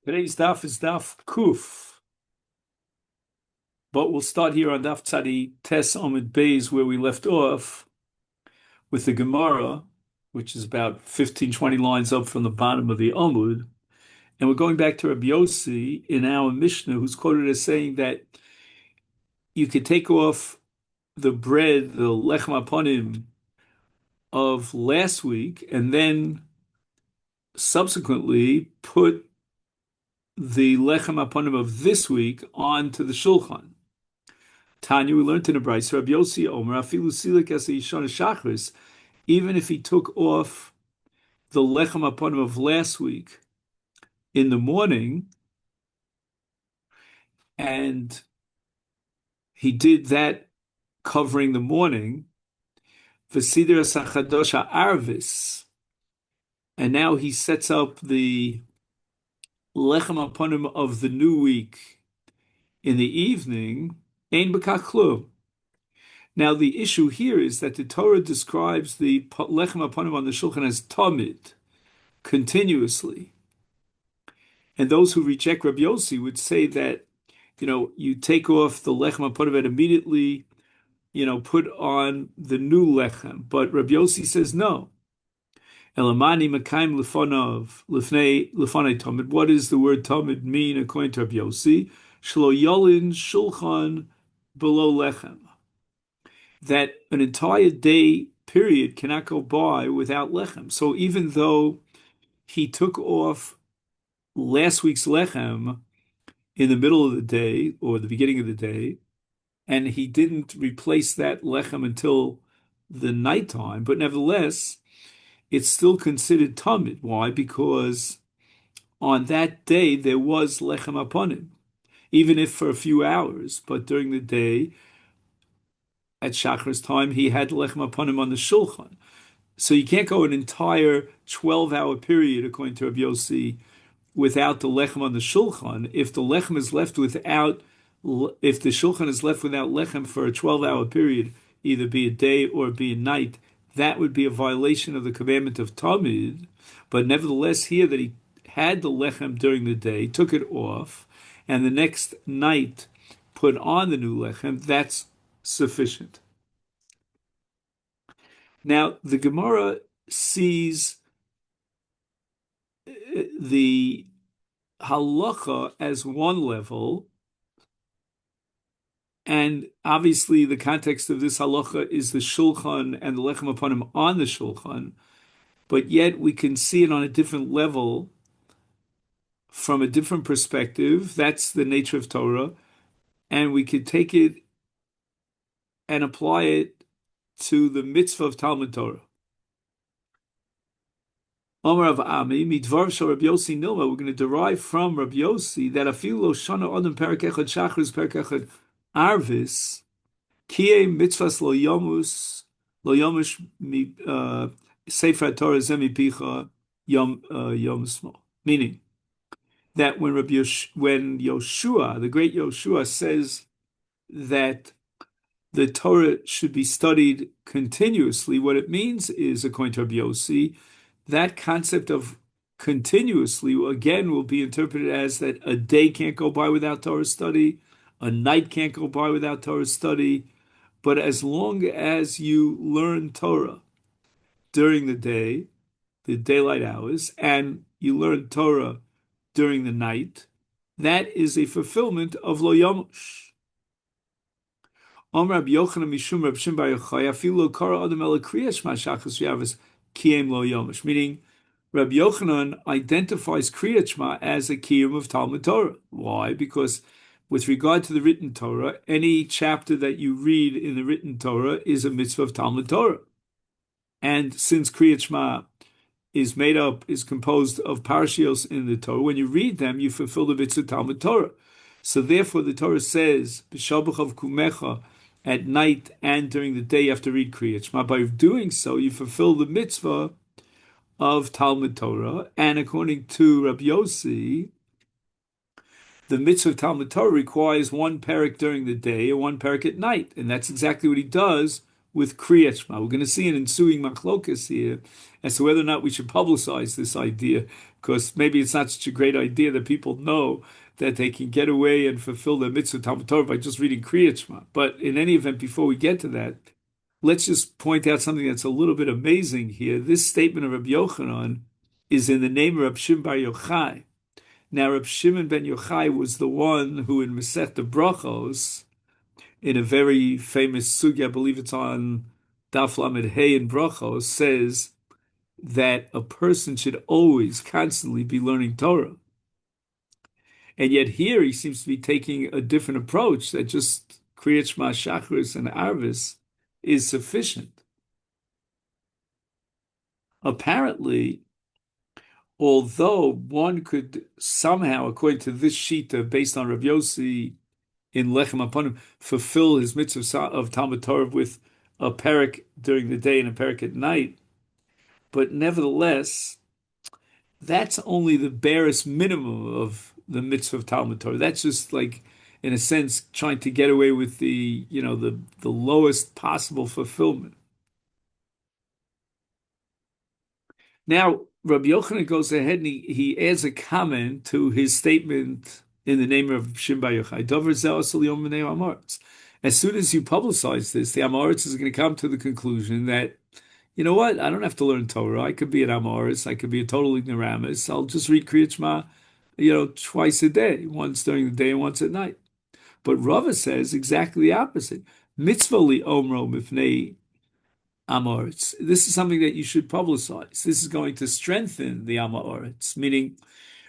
Today's daf is daf kuf, but we'll start here on daf tzadi tes omid beis where we left off with the Gemara, which is about 15, 20 lines up from the bottom of the Omud. And we're going back to Rabbi Yossi in our Mishnah, who's quoted as saying that you could take off the bread, the lechem aponim of last week, and then subsequently put the lechem aponim of this week onto the shulchan. Tanya, we learned in the Brayso, Rabbi Yossi Omer, afilu silik as yishon shachris, even if he took off the lechem aponim of last week in the morning, and he did that covering the morning, v'sider sachadosh arvis, and now he sets up the lechem aponim of the new week in the evening, ein b'kach. Now, the issue here is that the Torah describes the lechem aponim on the shulchan as tamid, continuously. And those who reject Rabbi Yossi would say that, you take off the lechem aponim and immediately, put on the new lechem. But Rabbi Yossi says no. Elamani mekayim lefonov lefnei tamid. What does the word tamid mean according to Rabbi Yossi? Shlo yolin shulchan below lechem. That an entire day period cannot go by without lechem. So even though he took off last week's lechem in the middle of the day or the beginning of the day, and he didn't replace that lechem until the nighttime, but nevertheless, it's still considered tamid. Why? Because on that day there was lechem aponim, even if for a few hours, but during the day, at Shachar's time, he had lechem aponim on the shulchan. So you can't go an entire 12-hour period, according to Rabbi Yossi, without the lechem on the shulchan. If the lechem is left without, if the shulchan is left without lechem for a 12-hour period, either be a day or be a night, that would be a violation of the commandment of tamid. But nevertheless, here that he had the lechem during the day, took it off, and the next night put on the new lechem, that's sufficient. Now, the Gemara sees the halacha as one level, and obviously the context of this halacha is the shulchan and the lechem aponim on the shulchan, but yet we can see it on a different level from a different perspective. That's the nature of Torah, and we could take it and apply it to the mitzvah of Talmud Torah. Omer of Ami, midvar shel Rabbi Yossi Nilma, we're going to derive from Rabbi Yossi that afilu lo shana adam perek echad shachris perek echad arvis, kie mitzvahs lo yomus, lo yomush sefer Torah zemi picha yom smo. Meaning that when when Yoshua, the great Yoshua, says that the Torah should be studied continuously, what it means is, according to Rabbi Yossi, that concept of continuously, again, will be interpreted as that a day can't go by without Torah study, a night can't go by without Torah study, but as long as you learn Torah during the day, the daylight hours, and you learn Torah during the night, that is a fulfillment of Lo Yamush. Om Rabbi Yochanan Mishum Rabbi Shimon Bar Yochai afilu kara adam el kriyas shma shachas v'yavos kiyem lo yomish. Meaning, Rabbi Yochanan identifies Kriyat Shema as a kiyum of Talmud Torah. Why? Because with regard to the written Torah, any chapter that you read in the written Torah is a mitzvah of Talmud Torah. And since Kriyat Shema is composed of parashios in the Torah, when you read them, you fulfill the mitzvah of Talmud Torah. So therefore, the Torah says, B'shabachav kumecha, at night and during the day you have to read Kriyat Shema. By doing so, you fulfill the mitzvah of Talmud Torah. And according to Rabbi Yossi, the mitzvah of Talmud Torah requires one parak during the day and one parak at night. And that's exactly what he does with Kriyat Shema. We're going to see an ensuing machlokas here as to whether or not we should publicize this idea, because maybe it's not such a great idea that people know that they can get away and fulfill their mitzvah Talmud Torah by just reading Kriyat Shema. But in any event, before we get to that, let's just point out something that's a little bit amazing here. This statement of Rabbi Yochanan is in the name of Rabbi Shimon Bar Yochai. Now, Rabbi Shimon ben Yochai was the one who, in Masechet Brachos, in a very famous sugya, I believe it's on Daf Lamed Hey in Brachos, says that a person should always, constantly be learning Torah. And yet here he seems to be taking a different approach, that just Kriyat Shema, Shachris, and Arvis is sufficient. Apparently, although one could somehow, according to this shita, based on Rav Yossi in Lechem Aponim, fulfill his mitzvah of Talmud Torah with a parak during the day and a parak at night, but nevertheless, that's only the barest minimum of the mitzvah of Talmud Torah. That's just like, in a sense, trying to get away with the lowest possible fulfillment. Now, Rabbi Yochanan goes ahead and he adds a comment to his statement in the name of Shimon Bar Yochai. Dover zeh asel yom b'nei Amoritz. As soon as you publicize this, the Amoritz is going to come to the conclusion that, you know what, I don't have to learn Torah. I could be an Amoritz. I could be a total ignoramus. I'll just read Kriyat Shema, twice a day, once during the day and once at night. But Rava says exactly the opposite. Mitzvah li omro mifnei Amoritz. This is something that you should publicize. This is going to strengthen the Amoritz, meaning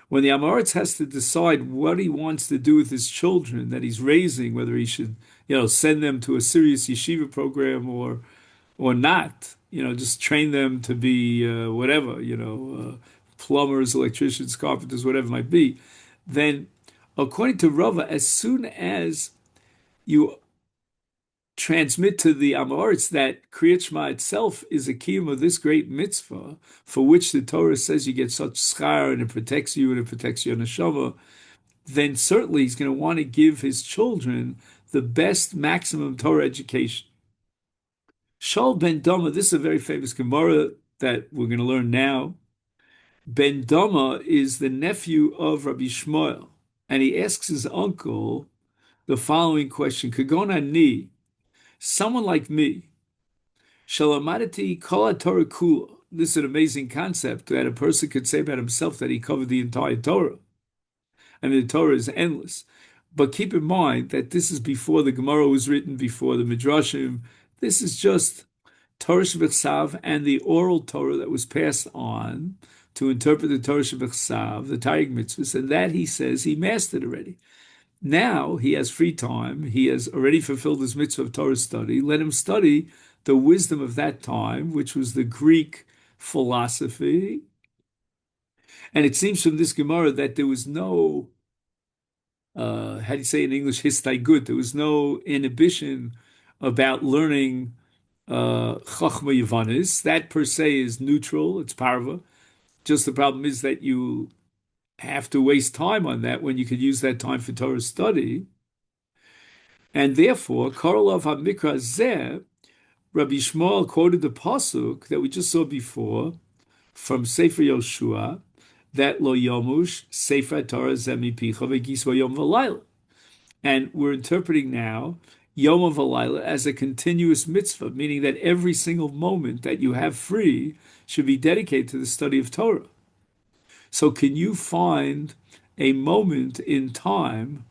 when the Amoritz has to decide what he wants to do with his children that he's raising, whether he should, send them to a serious yeshiva program or not, just train them to be whatever, plumbers, electricians, carpenters, whatever it might be, then according to Rava, as soon as you transmit to the Amoritz that Kriyat Shema itself is a kiyum of this great mitzvah, for which the Torah says you get such schar and it protects you and it protects your neshama, then certainly he's going to want to give his children the best maximum Torah education. Shaul ben Dama, this is a very famous Gemara that we're going to learn now. Ben Dama is the nephew of Rabbi Shmuel, and he asks his uncle the following question: Kagona ni, someone like me, Shalamadati Kol Torah Kula. This is an amazing concept that a person could say about himself that he covered the entire Torah. I mean, the Torah is endless. But keep in mind that this is before the Gemara was written, before the Midrashim. This is just Torah Shebechsav and the oral Torah that was passed on to interpret the Torah Shebechsav, the Taryag mitzvahs, and that he says he mastered already. Now he has free time. He has already fulfilled his mitzvah of Torah study. Let him study the wisdom of that time, which was the Greek philosophy. And it seems from this Gemara that there was no, how do you say in English, histaigut, there was no inhibition about learning Chachma Yavanis. That per se is neutral, it's parva. Just the problem is that you have to waste time on that when you could use that time for Torah study. And therefore, Korolov HaMikra Zeh, Rabbi Shmuel quoted the pasuk that we just saw before from Sefer Yoshua, that lo yomush Sefer Torah zemi picha v'gisva yom v'layla. And we're interpreting now Yom v'layla as a continuous mitzvah, meaning that every single moment that you have free should be dedicated to the study of Torah. So can you find a moment in time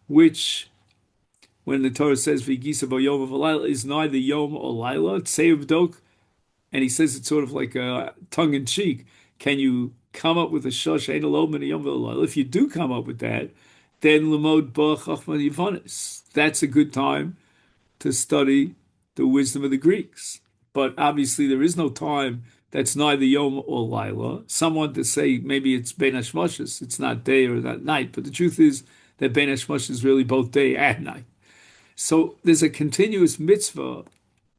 which, when the Torah says v'gisa bo yom v'layla, is neither yom or layla, tzeiv, and he says it's sort of like a tongue-in-cheek. Can you come up with a shosh ein alom and a yom v'layla? If you do come up with that, then lemod ba chachma yivanis. That's a good time to study the wisdom of the Greeks. But obviously there is no time that's neither Yom or Laila. Someone to say maybe it's Ben Hashmoshes, it's not day or not night, but the truth is that Ben Hashmoshes is really both day and night. So there's a continuous mitzvah,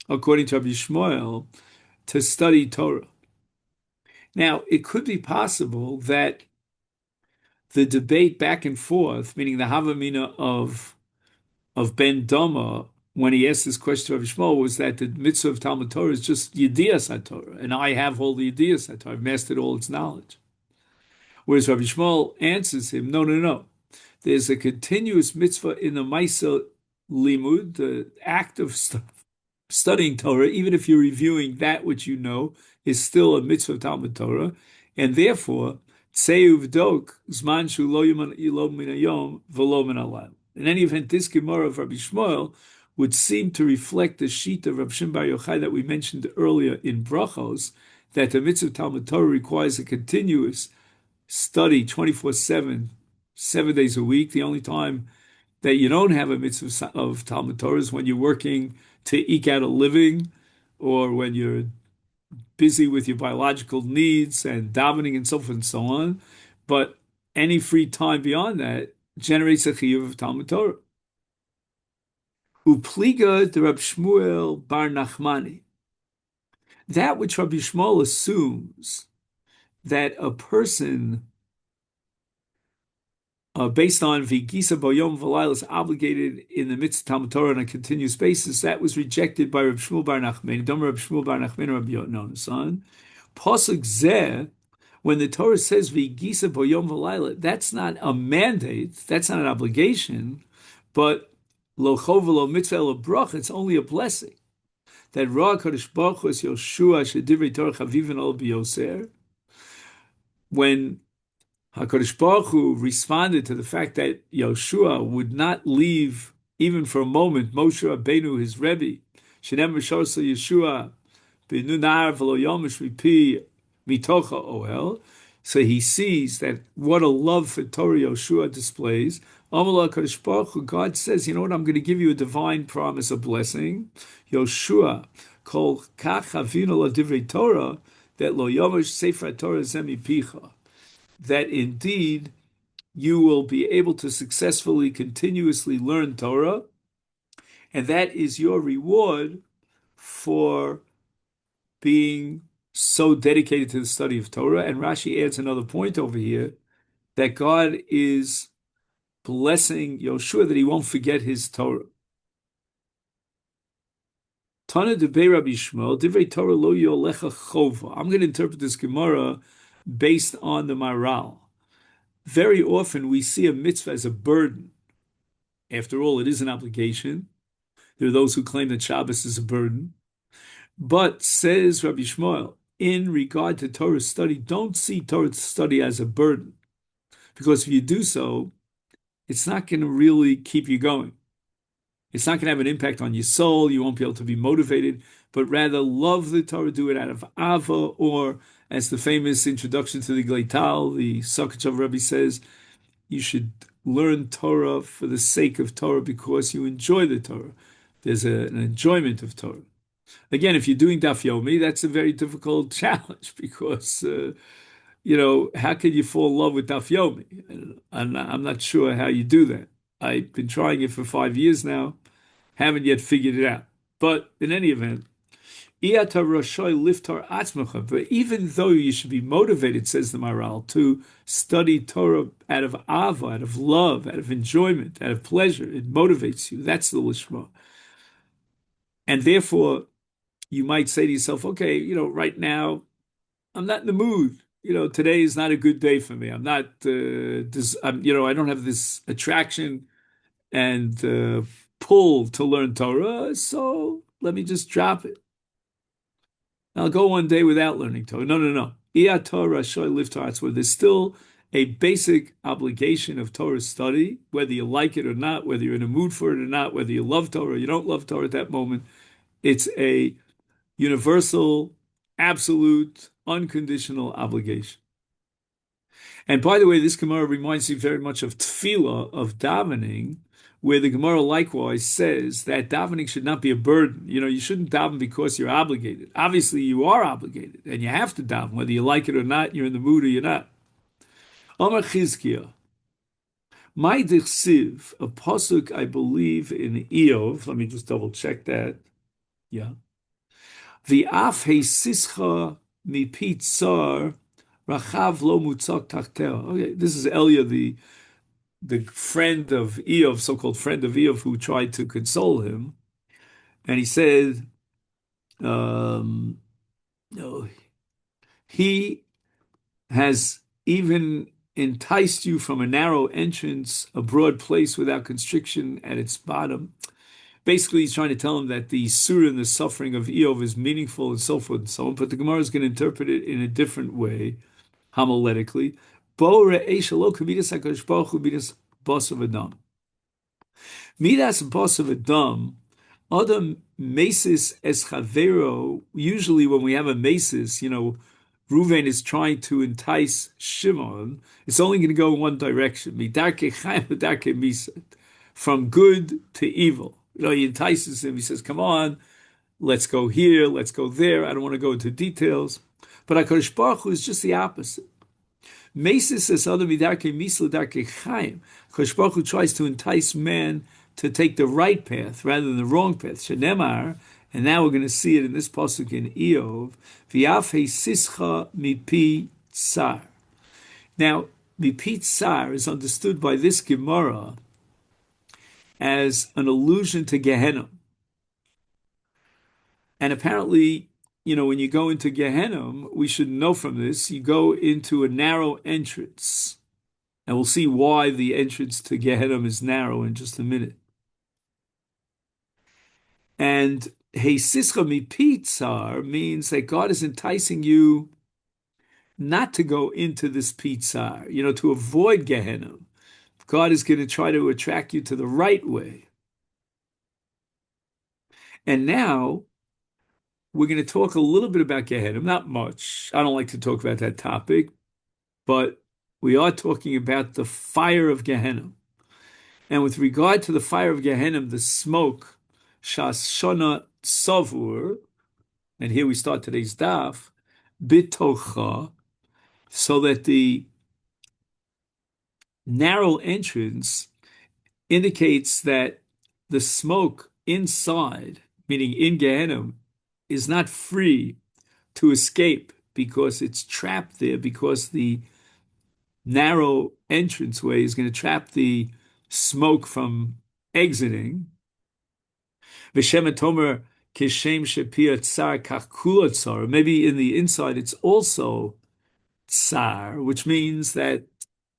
according to Rabbi Shmuel, to study Torah. Now, it could be possible that the debate back and forth, meaning the Havamina of Ben Dama when he asked this question of Shmuel was that the mitzvah of Talmud Torah is just Yediyas HaTorah, and I have all the Yediyas HaTorah. I've mastered all its knowledge. Whereas Rabbi Shmuel answers him, no, no, no. There's a continuous mitzvah in the Maisa Limud, the act of studying Torah, even if you're reviewing that which you know, is still a mitzvah of Talmud Torah, and therefore, tzeiv dok zman shu lo min hayom v'lo min halayl. In any event, this Gemara of Rabbi Shmuel would seem to reflect the sheet of Rabbi Shimon Bar Yochai that we mentioned earlier in Brachos, that the mitzvah of Talmud Torah requires a continuous study 24/7, 7 days a week. The only time that you don't have a mitzvah of Talmud Torah is when you're working to eke out a living, or when you're busy with your biological needs and davening and so forth and so on. But any free time beyond that generates a chiyuv of Talmud Torah. Upliga de Rab Shmuel bar Nachmani. That which Rabbi Shmuel assumes that a person, based on Vigisa Boyom Valayl, is obligated in the midst of Talmud Torah on a continuous basis, that was rejected by Reb Shmuel bar Nachman. Dom Reb Shmuel bar Nachman, Rabbi Yochanan, son. Pasuk Zeh, when the Torah says Vigisa Boyom Valayl, that's not a mandate, that's not an obligation, but Lo Chov Lo Mitzvah Lo Bracha, it's only a blessing. That Ra Kadosh Baruch Hu is Yoshua Shedivrei Torah Chavivin Ol B'Yoser. When HaKadosh Baruch Hu responded to the fact that Yoshua would not leave, even for a moment, Moshe Rabbeinu, his Rebbe, Shenem Mishorsa Yeshua, B'nu Nar V'lo Yomish Mipi Mitocha Ohel. So he sees that what a love for Torah Yoshua displays. Amallah HaKadosh Baruch Hu, God says, you know what, I'm going to give you a divine promise, a blessing. Yoshua, Kol Kach Havinu La Divrei Torah, that Lo Yomish Sefer Torah Zemi Picha, that indeed you will be able to successfully, continuously learn Torah, and that is your reward for being so dedicated to the study of Torah. And Rashi adds another point over here, that God is blessing Yoshua that he won't forget his Torah. Tana Debei Rabbi Shmuel, Divrei Torah lo yolecha chova. I'm going to interpret this Gemara based on the Maral. Very often we see a mitzvah as a burden. After all, it is an obligation. There are those who claim that Shabbos is a burden. But, says Rabbi Shmuel, in regard to Torah study, don't see Torah study as a burden. Because if you do so, it's not going to really keep you going. It's not going to have an impact on your soul. You won't be able to be motivated, but rather love the Torah, do it out of Ava, or as the famous introduction to the Gleital, the Sakachav Rebbe says, you should learn Torah for the sake of Torah because you enjoy the Torah. There's an enjoyment of Torah. Again, if you're doing Daf Yomi, that's a very difficult challenge because, how can you fall in love with Daf Yomi? I'm not sure how you do that. I've been trying it for 5 years now, haven't yet figured it out. But in any event, but even though you should be motivated, says the Maral, to study Torah out of ava, out of love, out of enjoyment, out of pleasure, it motivates you. That's the lishma. And therefore, you might say to yourself, okay, right now, I'm not in the mood. Today is not a good day for me. I'm not, I don't have this attraction and pull to learn Torah, so let me just drop it. I'll go one day without learning Torah. No. There's still a basic obligation of Torah study, whether you like it or not, whether you're in a mood for it or not, whether you love Torah or you don't love Torah at that moment. It's a universal, absolute, unconditional obligation. And by the way, this Gemara reminds me very much of tefillah, of davening, where the Gemara likewise says that davening should not be a burden. You shouldn't daven because you're obligated. Obviously, you are obligated, and you have to daven, whether you like it or not, you're in the mood or you're not. Amar Chizkiah, my dichsiv, a pasuk, I believe, in Eov. Let me just double check that. Yeah. V'af heisischa mipit tsar rachav lo mutzak tachteo. Okay, this is Elia, the friend of Eov, so-called friend of Eov, who tried to console him. And he said, um, no, he has even enticed you from a narrow entrance, a broad place without constriction at its bottom. Basically, he's trying to tell him that the surah and the suffering of Eov is meaningful and so forth and so on. But the Gemara is going to interpret it in a different way, homiletically. Bo re'esh alo k'midas HaKadosh Baruch Hu midas basav adam. Midas basav adam, adam mesis es chavero. Usually, when we have a mesis, Reuven is trying to entice Shimon. It's only going to go in one direction. Midarke chaim, midarke misa, from good to evil. He entices him. He says, "Come on, let's go here, let's go there." I don't want to go into details, but HaKadosh Baruch Hu is just the opposite. Mesis es adam midarke misa, midarke chaim. HaKadosh Baruch Hu tries to entice man to take the right path rather than the wrong path. Shenemar, and now we're going to see it in this pasuk in Eov. V'af heisischa mipi tsar. Now, mipi tsar is understood by this Gemara as an allusion to Gehenna. And apparently, when you go into Gehenna, we should know from this, you go into a narrow entrance. And we'll see why the entrance to Gehenna is narrow in just a minute. And Heisischa mipi tsar means that God is enticing you not to go into this pitzar, to avoid Gehenna. God is going to try to attract you to the right way. And now we're going to talk a little bit about Gehenna, not much. I don't like to talk about that topic, but we are talking about the fire of Gehenna. And with regard to the fire of Gehenna, the smoke, Shas Shona Savur, and here we start today's daf, Bitocha, so that the narrow entrance indicates that the smoke inside, meaning in Gehenna, is not free to escape because it's trapped there, because the narrow entranceway is going to trap the smoke from exiting. V'shem tomer kishem shepia tsar kach kula tsar. Maybe in the inside it's also tsar, which means that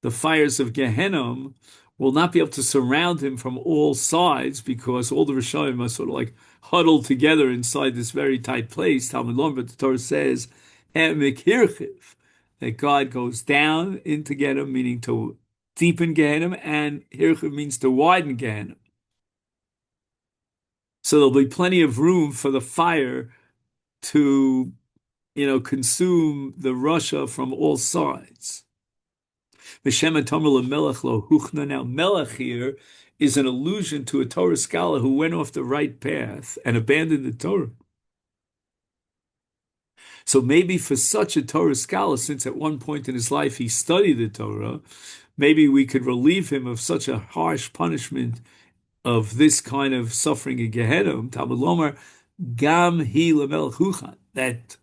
the fires of Gehenna will not be able to surround him from all sides because all the Rishonim are sort of like huddled together inside this very tight place. Talmud Lom, but the Torah says, that God goes down into Gehenna, meaning to deepen Gehenna, and Hirchiv means to widen Gehenna. So there'll be plenty of room for the fire to, consume the Russia from all sides. Now, Melech here is an allusion to a Torah scholar who went off the right path and abandoned the Torah. So maybe for such a Torah scholar, since at one point in his life he studied the Torah, maybe we could relieve him of such a harsh punishment of this kind of suffering in Gehenna. Talmud Lomar, Gam hi lemelech huchan, that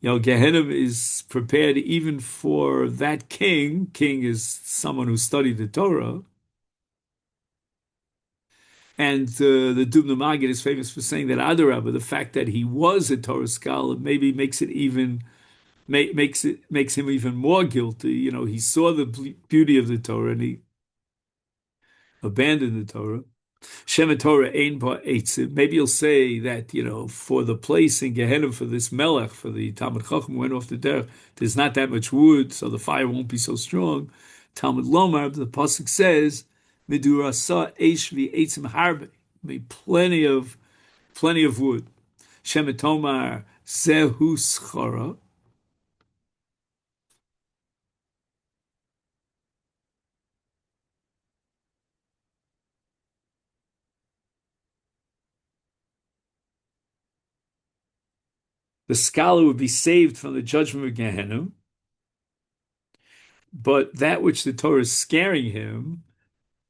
Gehenna is prepared even for that king. King is someone who studied the Torah. And the Dubno Maggid is famous for saying that Adarabba, the fact that he was a Torah scholar, maybe makes him even more guilty. He saw the beauty of the Torah and he abandoned the Torah. Shem Torah ein ba eitzim. Maybe you'll say that, for the place in Gehenna, for this Melech, for the Talmud Chacham who went off the derech, there's not that much wood, so the fire won't be so strong. Talmud Lomar, the pasuk says, Midurasa eish v'eitzim harbe. Be plenty of wood. Shem Tomar zehu schara. The scholar would be saved from the judgment of Gehenna, but that which the Torah is scaring him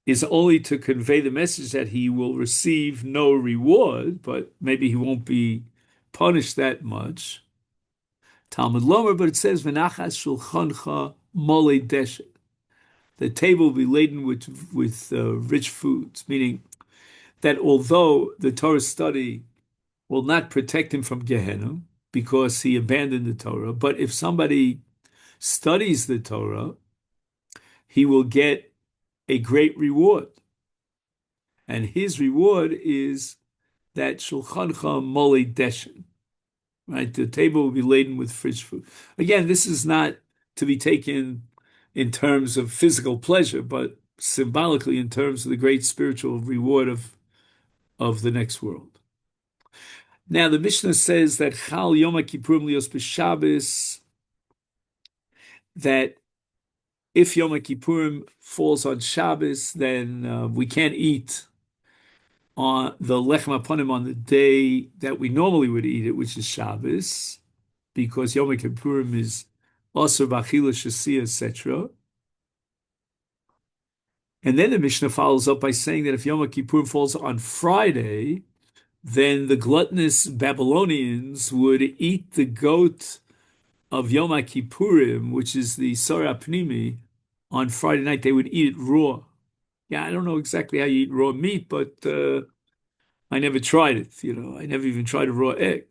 is only to convey the message that he will receive no reward, but maybe he won't be punished that much. Talmud Lomer, but it says, Menachos shulchancha mole deshet. The table will be laden with rich foods, meaning that although the Torah study will not protect him from Gehenna because he abandoned the Torah. But if somebody studies the Torah, he will get a great reward. And his reward is that Shulchancha Mole Deshen, right? The table will be laden with fresh food. Again, this is not to be taken in terms of physical pleasure, but symbolically in terms of the great spiritual reward of the next world. Now, the Mishnah says that Chal Yom Kippurim Lios B'Shabbos, that if Yom Kippurim falls on Shabbos, then we can't eat on the lechem aponim on the day that we normally would eat it, which is Shabbos, because Yom Kippurim is also b'achila shasi, etc. And then the Mishnah follows up by saying that if Yom Kippurim falls on Friday, then the gluttonous Babylonians would eat the goat of Yom Kippurim, which is the Sarah Pnimi, on Friday night. They would eat it raw. Yeah, I don't know exactly how you eat raw meat, but I never tried it. I never even tried a raw egg.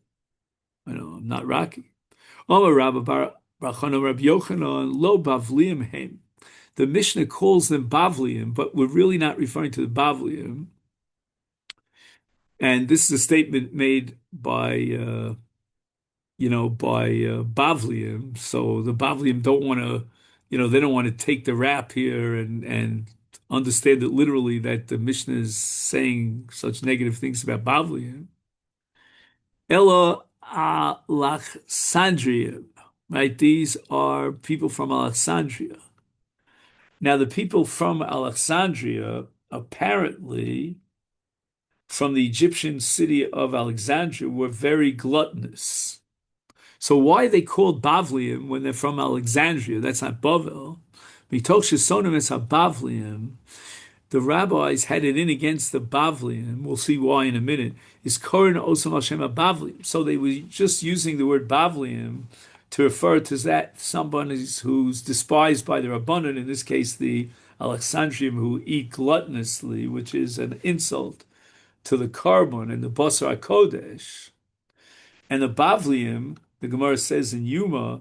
I'm not Rocky. Omar Rabba Bar Chana Rabbi Yochanan Lo Bavliim Hem. The Mishnah calls them Bavliim, but we're really not referring to the Bavliim. And this is a statement made by Bavliim. So the Bavliim don't want to, they don't want to take the rap here and understand it literally that the Mishnah is saying such negative things about Bavliim. Ella Alexandria, right? These are people from Alexandria. Now, the people from Alexandria, apparently, from the Egyptian city of Alexandria, were very gluttonous. So why are they called Bavliim when they're from Alexandria? That's not Bavel. Mitoch shesonim es ha-Bavliim, the rabbis had it in against the Bavliim. We'll see why in a minute. Is Korin Osam Hashem ha-Bavliim. So they were just using the word Bavliim to refer to that somebody who's despised by the Rabbanan, in this case the Alexandrium, who eat gluttonously, which is an insult to the Karbon and the Basar HaKodesh. And the Bavliim, the Gemara says in Yuma,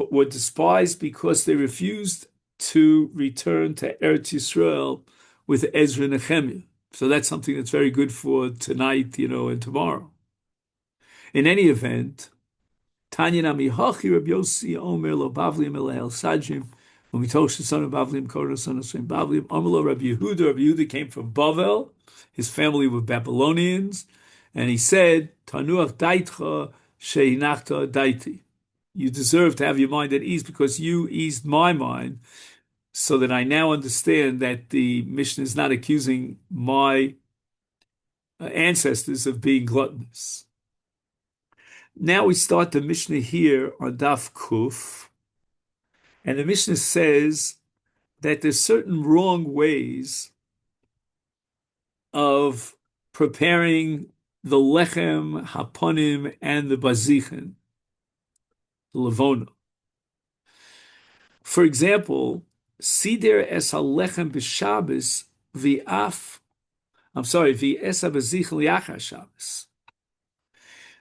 were despised because they refused to return to Eretz Yisrael with Ezra and Nehemiah. So that's something that's very good for tonight, and tomorrow. In any event, Tanya Nami Hachi Rabbi Yossi Omer Lo Bavliim Elahel Sadjim, when we told the son of Bavliim, Korah son of Bavliim, Omer Lo Rabbi Yehuda. Rabbi Yehuda came from Bavel. His family were Babylonians. And he said, Tanuach Daitcha Sheinachta Daiti. You deserve to have your mind at ease because you eased my mind, so that I now understand that the Mishnah is not accusing my ancestors of being gluttonous. Now we start the Mishnah here on Daf Kuf, and the Mishnah says that there's certain wrong ways of preparing the lechem, haponim, and the bazichen, the levona. For example, sider es halechem b'Shabbos v'af, v'es habazichen liachar Shabbos.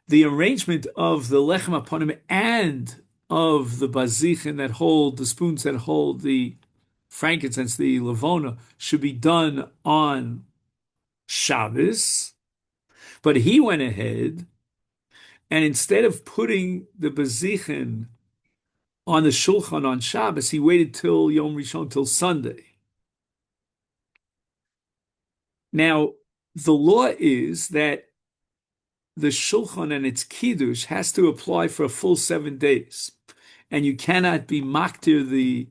The arrangement of the lechem haponim and of the bazichen that hold, the spoons that hold the frankincense, the levona, should be done on Shabbos. But he went ahead and instead of putting the bazichen on the shulchan on Shabbos, he waited till Yom Rishon, till Sunday. Now, the law is that the shulchan and its kiddush has to apply for a full 7 days. And you cannot be maktir the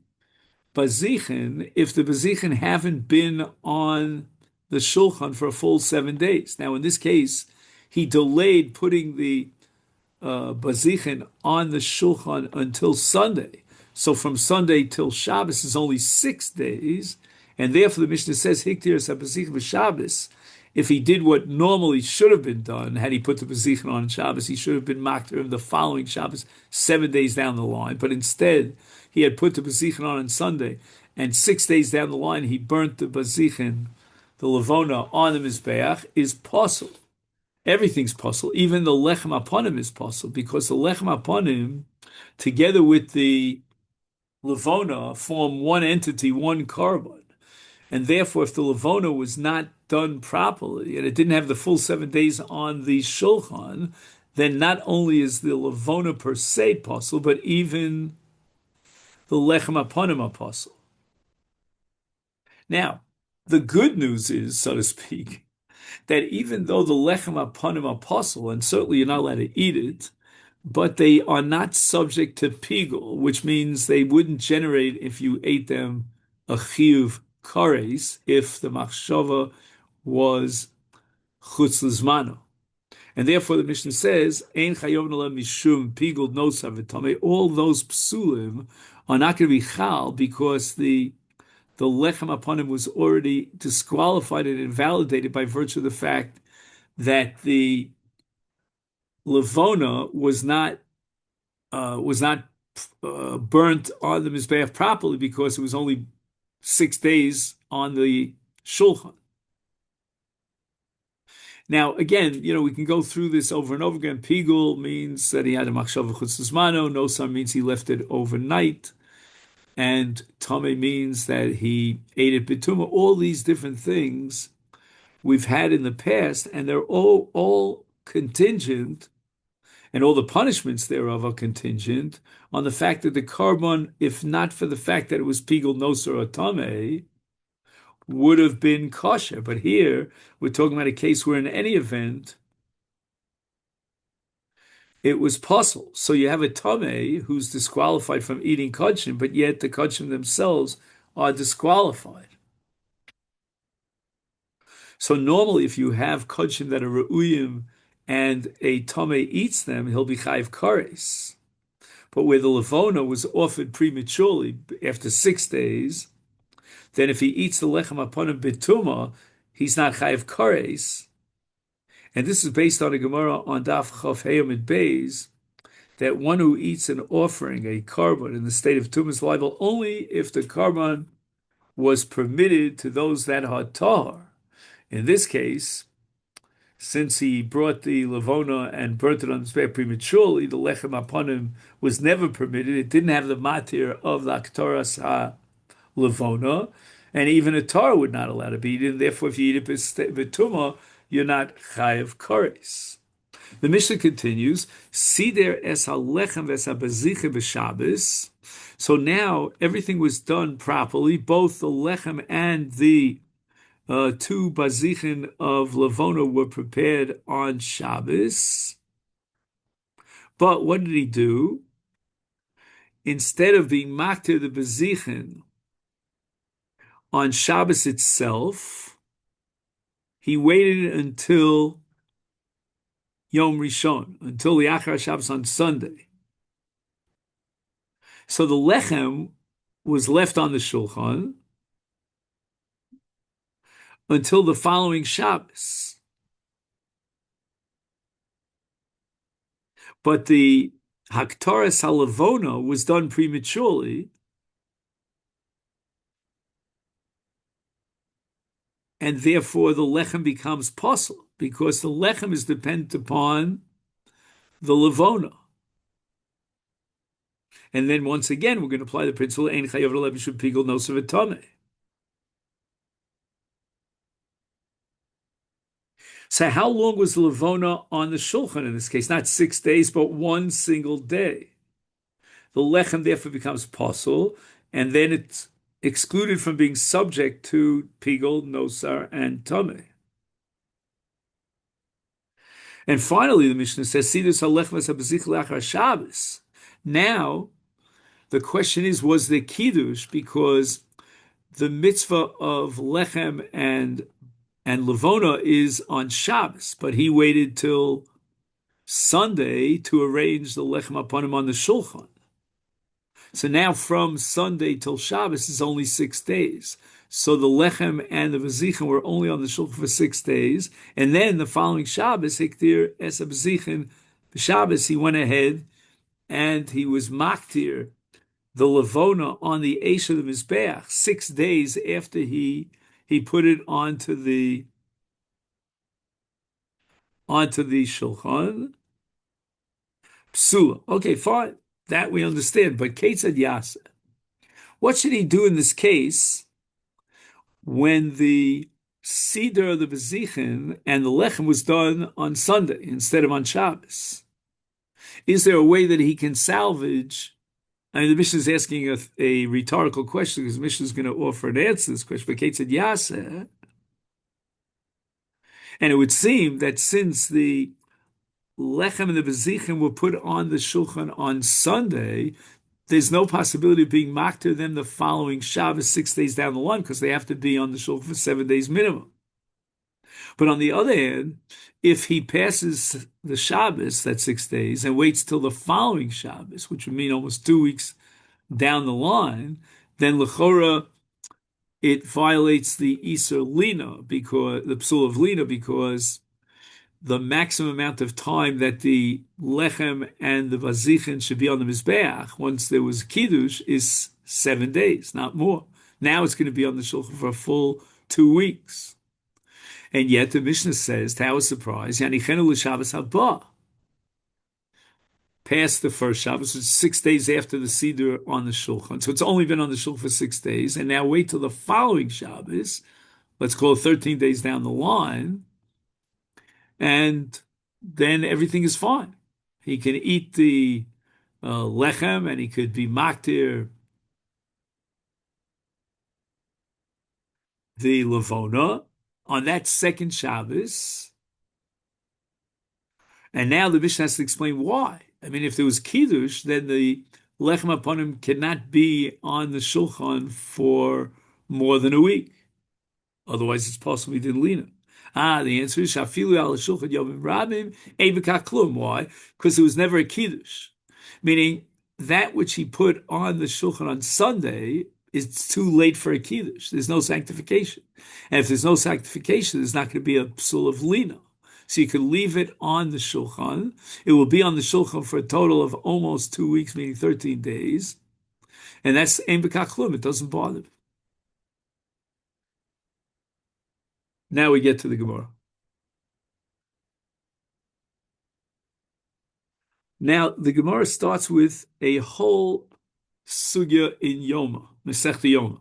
bazichen if the bazichen haven't been on the shulchan for a full 7 days. Now, in this case, he delayed putting the bazichen on the shulchan until Sunday. So from Sunday till Shabbos is only 6 days, and therefore the Mishnah says hiktir bazichen b'Shabbos. If he did what normally should have been done, had he put the bazichen on Shabbos, he should have been maktir him the following Shabbos, 7 days down the line. But instead, he had put the bazichen on Sunday, and 6 days down the line, he burnt the bazichen, the levona, on the mizbeach, is possible. Everything's possible. Even the lechem aponim is possible because the lechem aponim, together with the levona, form one entity, one carbon. And therefore, if the levona was not done properly and it didn't have the full 7 days on the shulchan, then not only is the levona per se possible, but even the lechem aponim are possible. Now, the good news is, so to speak, that even though the lechem aponim are possible, and certainly you're not allowed to eat it, but they are not subject to pigul, which means they wouldn't generate if you ate them a chiyuv kares if the machshava was chutz lizmano. And therefore the Mishnah says, Ein chayov nala mishum pigul nosav v'tamei. All those psulim are not going to be chal because the lechem aponim was already disqualified and invalidated by virtue of the fact that the levona was not burnt on the mizbeach properly because it was only 6 days on the shulchan. Now, again, we can go through this over and over again. Pigul means that he had a machshava chutz zmano. Nosam means he left it overnight. And Tomei means that he ate it bituma. All these different things we've had in the past, and they're all contingent, and all the punishments thereof are contingent on the fact that the carbon, if not for the fact that it was pigul noser or tamei, would have been kosher. But here we're talking about a case where in any event it was possible. So you have a tamei who's disqualified from eating kodshim, but yet the kodshim themselves are disqualified. So normally if you have kodshim that are re'uyim and a tamei eats them, he'll be chayiv kares. But where the levona was offered prematurely after 6 days, then if he eats the lechem aponim bituma, he's not chayiv kares. And this is based on a Gemara on Daf Chof Heyam and Beis, that one who eats an offering, a carbon, in the state of tumah is liable only if the carbon was permitted to those that are tahor. In this case, since he brought the levona and burnt it on the spear prematurely, the lechem aponim was never permitted. It didn't have the matir of the aktoras ha-levona, and even a tar would not allow to be eaten. Therefore, if you eat it b'tumah, you're not chayiv kares. The Mishnah continues, Sider es halechem ves habaziche b'Shabbos. So now everything was done properly, both the lechem and the two bazichin of levona were prepared on Shabbos. But what did he do? Instead of being maktir the bazichin on Shabbos itself, he waited until Yom Rishon, until the Achar Shabbos on Sunday. So the lechem was left on the shulchan until the following Shabbos. But the Haktaras HaLevona was done prematurely, and therefore the lechem becomes possible, because the lechem is dependent upon the levona. And then once again, we're going to apply the principle, Ein chayav l'lev mishum pigul noser v'tamei. So how long was the levona on the shulchan in this case? Not 6 days, but one single day. The lechem therefore becomes possible, and then it's excluded from being subject to pigul, nosar, and tamei. And finally, the Mishnah says, "Sidus halechem habazich leachar Shabbos." Now, the question is, was there kiddush? Because the mitzvah of lechem and levona is on Shabbos, but he waited till Sunday to arrange the lechem upon him on the shulchan. So now from Sunday till Shabbos is only 6 days. So the lechem and the vazichin were only on the shulchan for 6 days, and then the following Shabbos, hiktir es vazichin, Shabbos, he went ahead and he was maktir the levona on the Eish of the Mizbeach 6 days after he put it onto the onto the shulchan. Psula. Okay, fine. That we understand. But Ketzad Yasa. What should he do in this case when the Seder, the Bezichin, and the Lechem was done on Sunday instead of on Shabbos? Is there a way that he can salvage? I mean, the Mishnah is asking a rhetorical question because the Mishnah is going to offer an answer to this question. But Kate said, Yaseh. And it would seem that since the Lechem and the Bezichim were put on the Shulchan on Sunday, there's no possibility of being makter them the following Shabbos 6 days down the line because they have to be on the Shulchan for 7 days minimum. But on the other hand, if he passes the Shabbos, that's 6 days, and waits till the following Shabbos, which would mean almost 2 weeks down the line, then Lechora, it violates the Isser Lina, because the Psul of Lina, because the maximum amount of time that the Lechem and the Vazichin should be on the Mizbeach, once there was Kiddush, is 7 days, not more. Now it's going to be on the Shulchan for a full 2 weeks. And yet the Mishnah says, to our surprise, Yanichenu l'Shabbos haba. Past the first Shabbos, which is 6 days after the Seder on the Shulchan. So it's only been on the Shulchan for 6 days. And now wait till the following Shabbos, let's call it 13 days down the line, and then everything is fine. He can eat the lechem, and he could be maktir the levona on that second Shabbos. And now the Mishnah has to explain why. I mean, if there was Kiddush, then the Lechem upon him cannot be on the Shulchan for more than a week. Otherwise, it's possible he didn't lean him. The answer is Shafilu al Shulchan Yomim Rabim Eibekach Klum. Why? Because there was never a Kiddush. Meaning, that which he put on the Shulchan on Sunday is too late for a Kiddush. There's no sanctification. And if there's no sanctification, there's not going to be a psul of lina. So you could leave it on the Shulchan. It will be on the Shulchan for a total of almost 2 weeks, meaning 13 days. And that's Ein B'kach Klum. It doesn't bother. Now we get to the Gemara. Now, the Gemara starts with a whole sugya in Yoma, Masechta Yoma.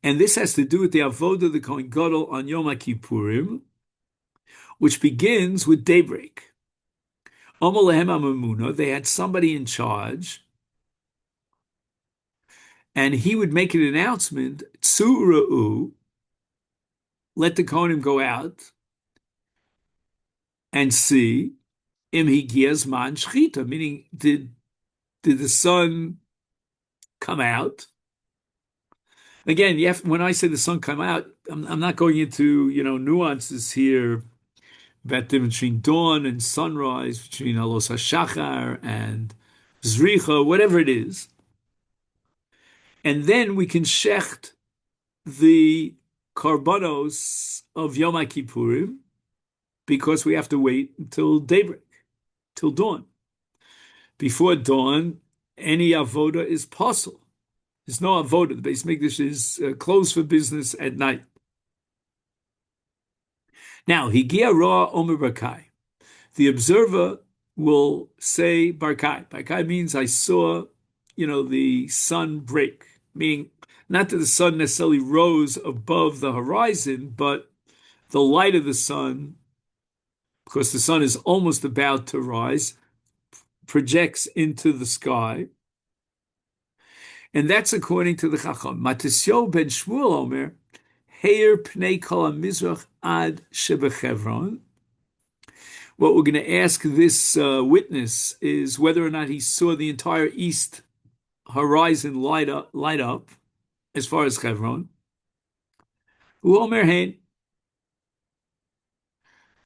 And this has to do with the avoda of the Kohen Gadol on Yom Kippurim, which begins with daybreak. Omer lehem amamuna, they had somebody in charge, and he would make an announcement, Tsura'u, let the Kohanim go out and see, Im higias man shchita, meaning did the sun come out? Again, when I say the sun come out, I'm not going into nuances here about the difference between dawn and sunrise, between Alos HaShachar and Zricha, whatever it is. And then we can shecht the karbanos of Yom Kippurim because we have to wait until daybreak, till dawn. Before dawn, any avoda is possible. There's no avoda. The Beis Mikdash is closed for business at night. Now, Higia Ra Omer Barkai. The observer will say Barkai. Barkai means I saw, the sun break. Meaning, not that the sun necessarily rose above the horizon, but the light of the sun, because the sun is almost about to rise, projects into the sky. And that's according to the Chacham. Matisyo ben Shmuel Omer, Heir Pnei Kol HaMizrach Ad Shebechevron. What we're going to ask this witness is whether or not he saw the entire east horizon light up as far as Chevron. Uomer Hein.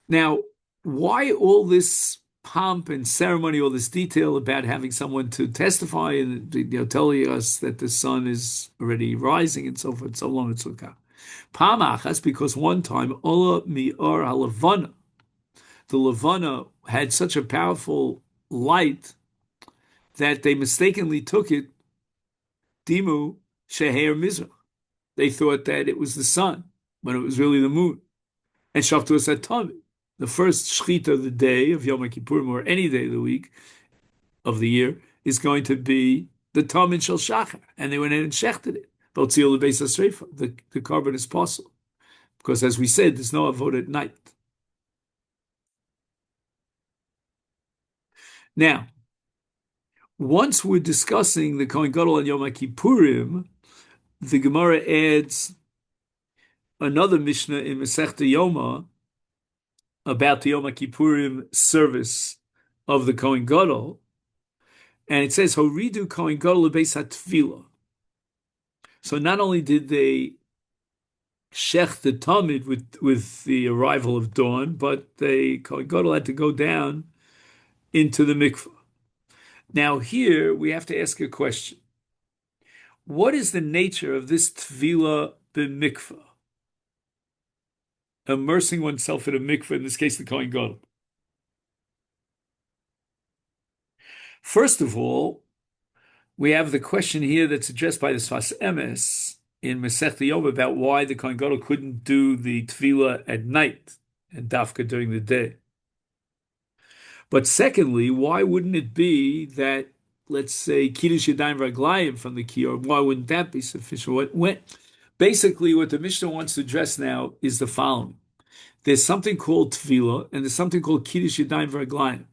Now, why all this pomp and ceremony, all this detail about having someone to testify and telling us that the sun is already rising and so forth, so long it's okay. Pamachas, because one time Ola Mi'or HaLevana, the Levana had such a powerful light that they mistakenly took it Dimu Sheher Mizrach. They thought that it was the sun, but it was really the moon. and shachtus at tamid. The first shechita of the day of Yom Kippurim, or any day of the week of the year, is going to be the tamid shel shachar, and they went in and shechted it. Botziel lebeis hasreifa. The carbon is possible because, as we said, there's no avod at night. Now, once we're discussing the Kohen Gadol and Yom Kippurim, the Gemara adds another Mishnah in Masechta Yoma about the Yom Kippurim service of the Kohen Gadol, and it says, "Horidu Kohen Gadol lebeis hatfila." So not only did they shech the tamid with the arrival of dawn, but the Kohen Gadol had to go down into the mikveh. Now here we have to ask a question: what is the nature of this tvila b'mikveh? Immersing oneself in a mikveh, in this case the Kohen Gadol. First of all, we have the question here that's addressed by the Sfas Emes in Masechta Yom about why the Kohen Gadol couldn't do the tefillah at night and dafka during the day. But secondly, why wouldn't it be that, let's say, Kiddush Yadayim Raglayim from the Kior, why wouldn't that be sufficient? Basically, what the Mishnah wants to address now is the following. There's something called tefillah, and there's something called Kiddush Yadayim Raglayim.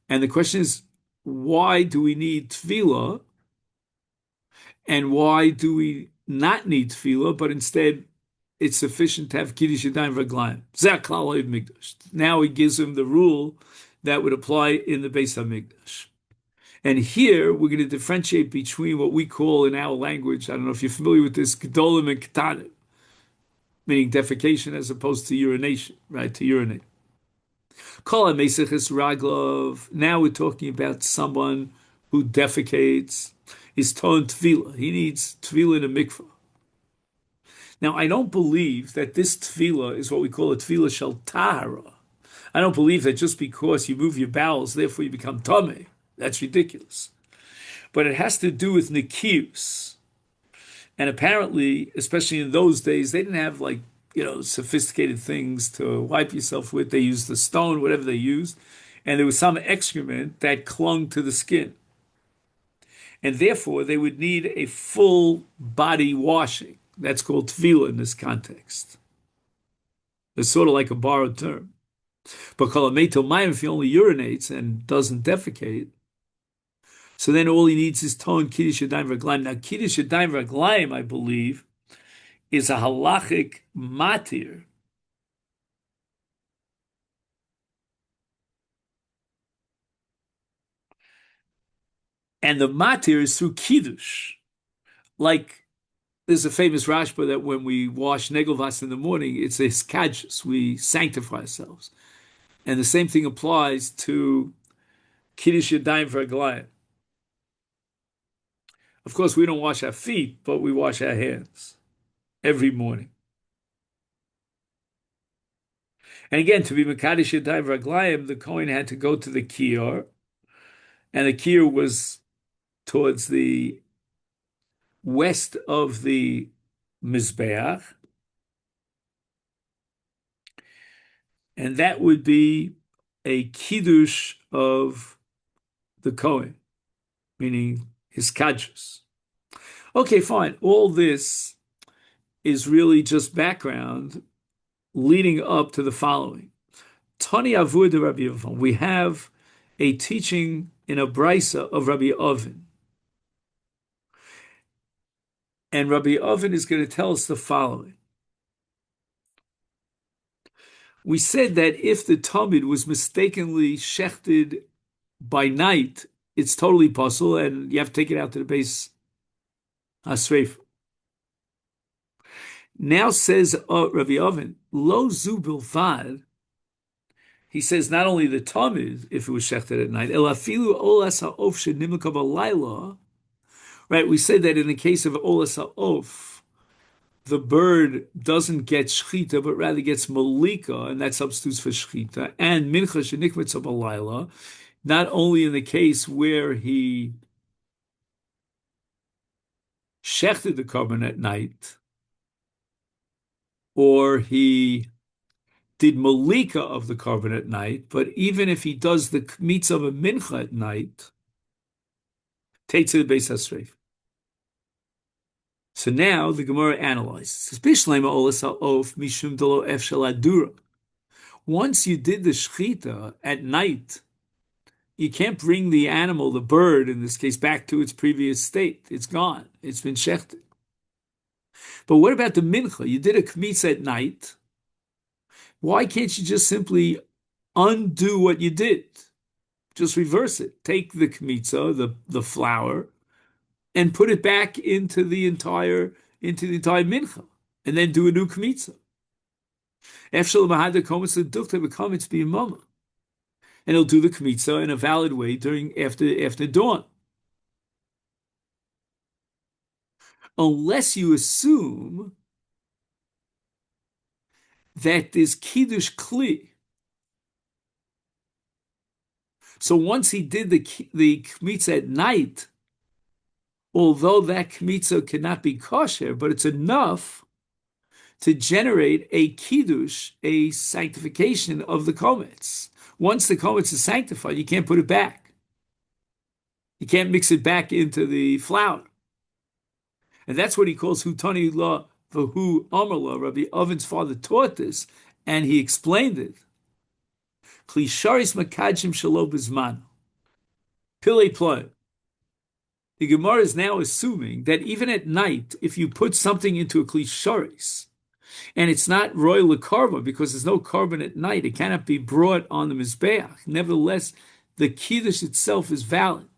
And the question is, why do we need tefillah? And why do we not need tefillah, but instead it's sufficient to have Kiddush Yadayim Raglayim? Zeh klal ha'Ev Mikdash. Now he gives him the rule that would apply in the Beis HaMikdash. And here we're going to differentiate between what we call in our language, I don't know if you're familiar with this, Gedolim and Ketanim, meaning defecation as opposed to urination, right, to urinate. Kol Maseches Raglov. Now we're talking about someone who defecates, is ton tefillah. He needs tefillah in a mikveh. Now, I don't believe that this tefillah is what we call a tefillah shel tahara. I don't believe that just because you move your bowels, therefore you become tameh. That's ridiculous. But it has to do with nikius. And apparently, especially in those days, they didn't have sophisticated things to wipe yourself with. They used the stone, whatever they used. And there was some excrement that clung to the skin. And therefore, they would need a full body washing. That's called tefillah in this context. It's sort of like a borrowed term. But kalameto mayim, if he only urinates and doesn't defecate, so then all he needs is ton kiddush yadayim raglayim. Now, kiddush yadayim raglayim, I believe, is a halachic matir. And the matir is through kiddush. Like, there's a famous Rashba that when we wash negelvas in the morning, it's a skadjus. We sanctify ourselves. And the same thing applies to Kiddush Yadayim Raglayim. Of course, we don't wash our feet, but we wash our hands every morning. And again, to be Mekadosh Yadayim Raglayim, the Kohen had to go to the Kior, and the Kior was towards the west of the Mizbeach, and that would be a Kiddush of the Kohen, meaning his kadjus. Okay, fine. All this is really just background leading up to the following. Tani Avur de Rabbi Oven. We have a teaching in a brisa of Rabbi Oven. And Rabbi Oven is going to tell us the following. We said that if the Talmud was mistakenly shechted by night, it's totally possible, and you have to take it out to the base hasreif. Now says Rabbi Oven, lo zu bilvad. He says not only the Talmud, if it was shechted at night, el afilu olas ha'of shenimka b'layla. Right, we said that in the case of olas ha'of, the bird doesn't get shchita, but rather gets malika, and that substitutes for shchita. And mincha shenikmitza b'layla, not only in the case where he shechted the carbon at night, or he did malika of the korban at night, but even if he does the mitzvah of a mincha at night, takes the beis hasreif. So now the Gemara analyzes. Once you did the shechita at night, you can't bring the animal, the bird in this case, back to its previous state. It's gone. It's been shechted. But what about the mincha? You did a kmitza at night. Why can't you just simply undo what you did? Just reverse it. Take the kmitza, the flour, and put it back into the entire mincha, and then do a new kmitza. And he'll do the kmitza in a valid way after dawn. Unless you assume that there's kiddush kli. So once he did the kmitza at night, although that kmitza cannot be kosher, but it's enough to generate a kiddush, a sanctification of the kometz. Once the kometz is sanctified, you can't put it back. You can't mix it back into the flour. And that's what he calls hutani la v'hu amar la. Rabbi Oven's father taught this, and he explained it. Klisharis makadshim shelo b'zman. Pilei ploy. The Gemara is now assuming that even at night, if you put something into a klisharis, and it's not royal karma because there's no carbon at night, it cannot be brought on the mizbeach. Nevertheless, the kiddush itself is valid.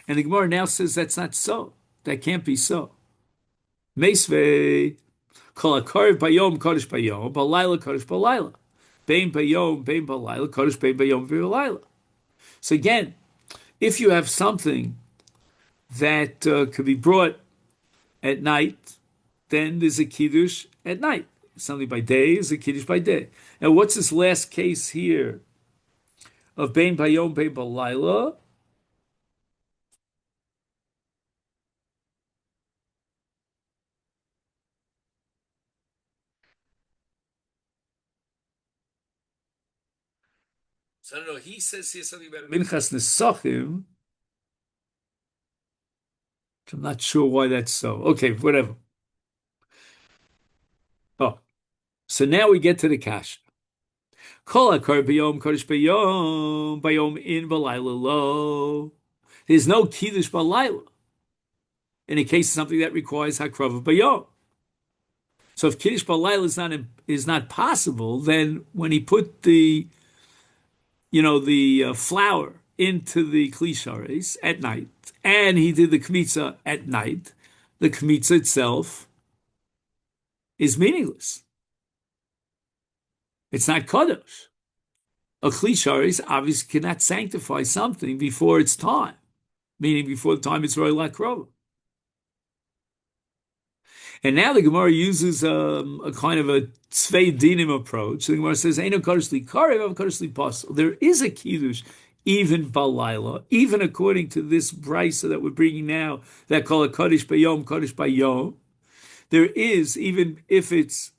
And the Gemara now says that's not so. That can't be so. Meisvei kol akarev bayom kodesh bayom, balayla kodesh balayla, bein bayom bein balayla kodesh bein bayom v'balayla. So again, if you have something that could be brought at night, then there's a kiddush at night. Something by day is a kiddush by day. Now, what's this last case here of bein bayom bein balayla? So I don't know. He says here something about minchas nesachim. I'm not sure why that's so. Okay, whatever. Oh, so now we get to the kasha. Kol hakar b'yom kodesh b'yom b'yom in b'layla lo. There's no kiddush b'layla in a case of something that requires hakrava b'yom. So if kiddush b'layla is not possible, then when he put the flour into the klishares at night, and he did the kmitza at night, the kmitza itself is meaningless. It's not kadosh. A klishares obviously cannot sanctify something before its time, meaning before the time it's royal akrova. And now the Gemara uses a kind of a tzvei dinim approach. The Gemara says, "Eino kadosh li karev, kadosh li pasel." There is a kiddush even balayla, even according to this brisa that we're bringing now, that call it kadosh bayom. There is, even if it's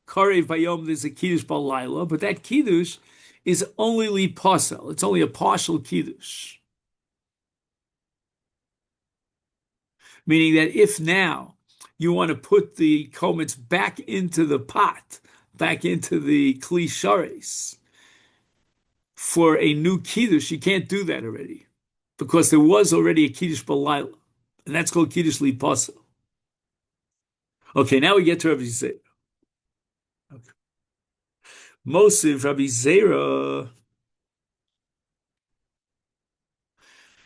karev bayom, there's a kiddush balayla, but that kiddush is only li pasel. It's only a partial kiddush, meaning that if now you want to put the komets back into the pot, back into the klishares for a new kiddush, you can't do that already because there was already a kiddush balayla, and that's called kiddush li pasel. Okay, now we get to Rabbi Zera. Okay. Mosiv Rabbi Zera,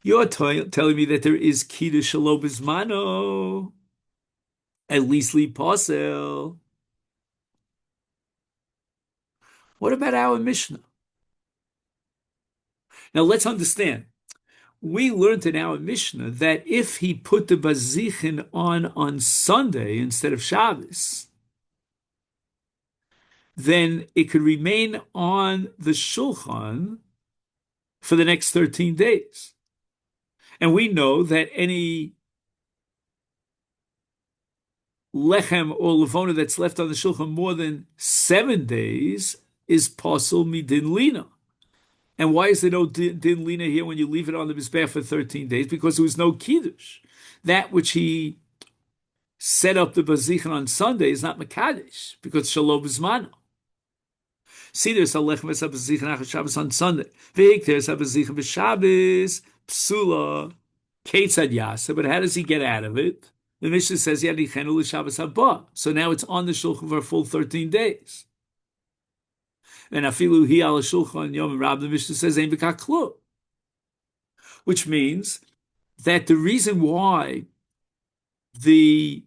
you're telling me that there is kiddush shelo b'zmano, at least li pasel. What about our Mishnah? Now let's understand. We learned in our Mishnah that if he put the bazichin on Sunday instead of Shabbos, then it could remain on the shulchan for the next 13 days. And we know that any lechem or levona that's left on the shulchan more than 7 days is pasul midin lina. And why is there no din lina here when you leave it on the mizbeach for 13 days? Because there was no kiddush. That which he set up the bazichan on Sunday is not mekadesh because shalom bismano. See, there's a lechem es habazichan achar Shabbos on Sunday. V'ik there's habazichan b'Shabbos psula ketzad yasa. But how does he get out of it? The Mishnah says yadichenu l'Shabbos haba. So now it's on the shulchan for a full 13 days. And afilu hi al shulchan yom rab. The Mishnah says ein b'kaklu, which means that the reason why the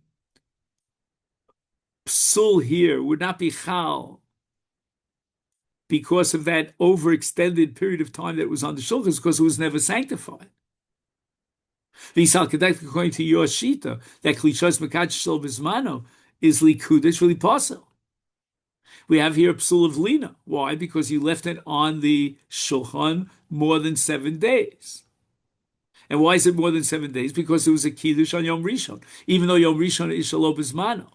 psul here would not be chal because of that overextended period of time that was on the shulchan is because it was never sanctified. According to your shita, that klishas mekadosh shel bismano is likudish really possible. We have here a psul of lina. Why? Because you left it on the shulchan more than 7 days. And why is it more than 7 days? Because it was a kiddush on Yom Rishon, even though Yom Rishon is shalom bismano.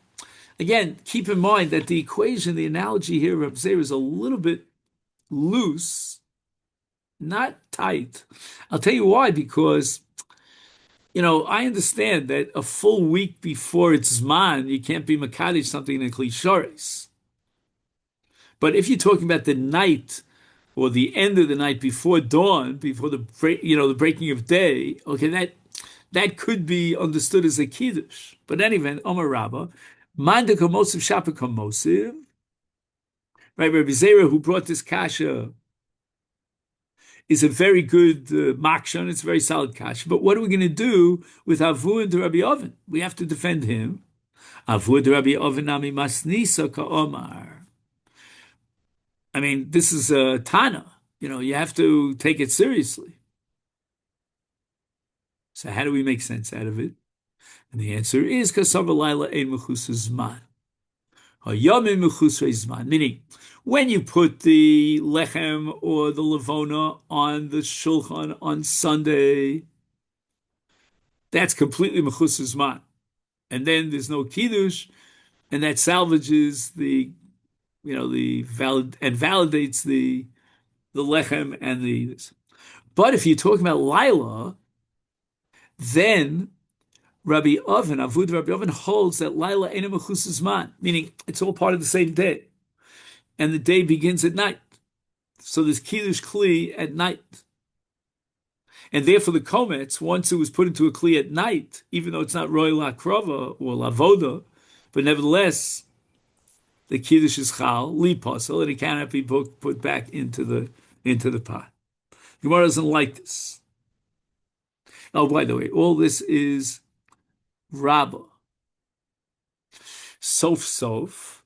Again, keep in mind that the equation, the analogy here of Reb Zera is a little bit loose, not tight. I'll tell you why, because I understand that a full week before it's Zman, you can't be Makadish something in Klisharis. But if you're talking about the night or the end of the night before dawn, before the the breaking of day, okay, that could be understood as a Kiddush. But anyway, Omar Rabbah, Manda Kamosiv Shapa Kamosiv, right? Rabbi Zera, who brought this kasha, is a very good makshan. It's a very solid kasha. But what are we going to do with Avu and Rabbi Oven? We have to defend him. Avu and Rabbi Oven nami masnisa ka'omar. I mean, this is a Tana. You have to take it seriously. So how do we make sense out of it? And the answer is Kasav Laila Ein Mechusas Zman. Yomi Mechusas Zman. Meaning, when you put the lechem or the levona on the shulchan on Sunday, that's completely Mechusas Zman. And then there's no kiddush, and that salvages the validates the lechem and the this. But if you're talking about Laila, then Rabbi Oven, Avud Rabbi Oven holds that Laila Eina Mechusas Zman, meaning it's all part of the same day, and the day begins at night. So there's Kiddush Kli at night, and therefore the Komets, once it was put into a Kli at night, even though it's not Roy La Krova or La Voda, but nevertheless the Kiddush is Chal, Li Pasel, and it cannot be put back into the pot. Gemara doesn't like this. Oh, by the way, all this is Rabbah. Sof.